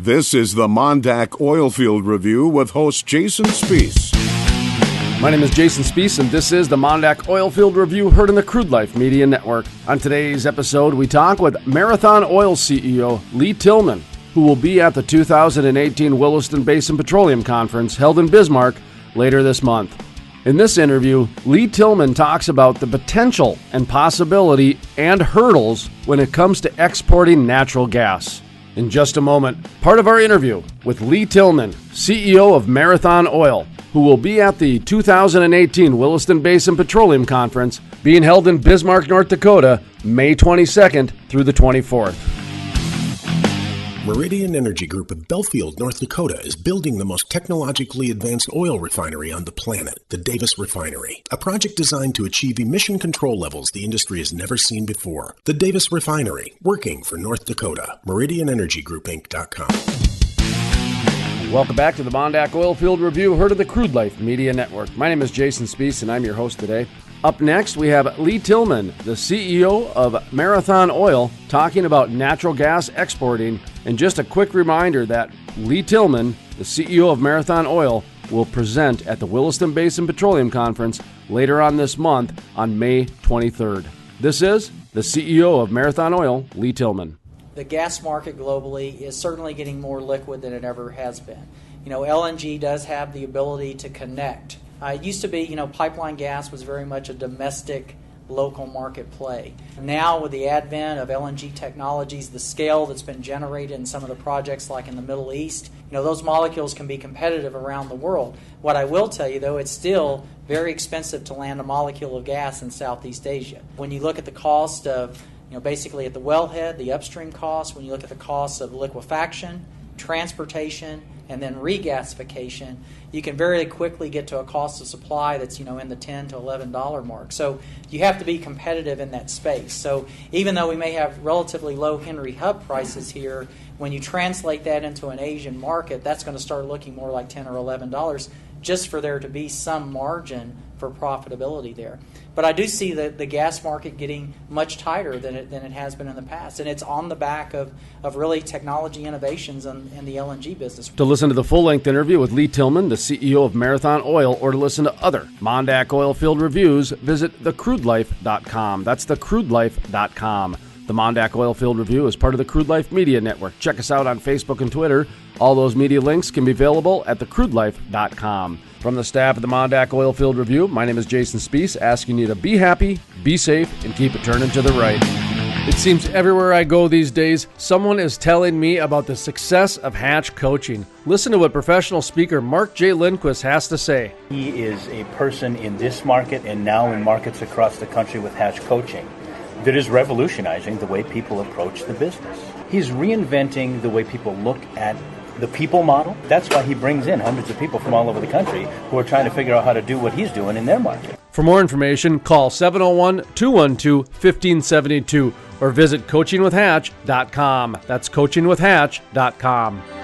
This is the MonDak OilField Review with host Jason Spiess. My name is Jason Spiess, and this is the MonDak OilField Review heard in the Crude Life Media Network. On today's episode, we talk with Marathon Oil CEO Lee Tillman, who will be at the 2018 Williston Basin Petroleum Conference held in Bismarck later this month. In this interview, Lee Tillman talks about the potential and possibility and hurdles when it comes to exporting natural gas. In just a moment, part of our interview with Lee Tillman, CEO of Marathon Oil, who will be at the 2018 Williston Basin Petroleum Conference being held in Bismarck, North Dakota, May 22nd through the 24th. Meridian Energy Group of Belfield, North Dakota is building the most technologically advanced oil refinery on the planet, the Davis Refinery, a project designed to achieve emission control levels the industry has never seen before. The Davis Refinery, working for North Dakota. MeridianEnergyGroupInc.com. Welcome back to the MonDak OilField Review, heard of the Crude Life Media Network. My name is Jason Spiess, and I'm your host today. Up next, we have Lee Tillman, the CEO of Marathon Oil, talking about natural gas exporting. And just a quick reminder that Lee Tillman, the CEO of Marathon Oil, will present at the Williston Basin Petroleum Conference later on this month on May 23rd. This is the CEO of Marathon Oil, Lee Tillman. The gas market globally is certainly getting more liquid than it ever has been. LNG does have the ability to connect. It used to be, pipeline gas was very much a domestic, local market play. Now, with the advent of LNG technologies, the scale that's been generated in some of the projects like in the Middle East, those molecules can be competitive around the world. What I will tell you, though, it's still very expensive to land a molecule of gas in Southeast Asia. When you look at the cost of, basically at the wellhead, the upstream cost, when you look at the costs of liquefaction, transportation, and then regasification, you can very quickly get to a cost of supply that's in the $10 to $11 mark. So you have to be competitive in that space. So even though we may have relatively low Henry Hub prices here, when you translate that into an Asian market, that's going to start looking more like $10 or $11 just for there to be some margin for profitability there. But I do see the gas market getting much tighter than it has been in the past. And it's on the back of really technology innovations in the LNG business. To listen to the full-length interview with Lee Tillman, the CEO of Marathon Oil, or to listen to other MonDak OilField reviews, visit thecrudelife.com. That's thecrudelife.com. The MonDak OilField Review is part of the Crude Life Media Network. Check us out on Facebook and Twitter. All those media links can be available at thecrudelife.com. From the staff of the MonDak OilField Review, my name is Jason Spiess, asking you to be happy, be safe, and keep it turning to the right. It seems everywhere I go these days, someone is telling me about the success of Hatch coaching. Listen to what professional speaker Mark J. Lindquist has to say. He is a person in this market and now in markets across the country with Hatch coaching that is revolutionizing the way people approach the business. He's reinventing the way people look at the people model. That's why he brings in hundreds of people from all over the country who are trying to figure out how to do what he's doing in their market. For more information, call 701-212-1572 or visit coachingwithhatch.com. That's coachingwithhatch.com.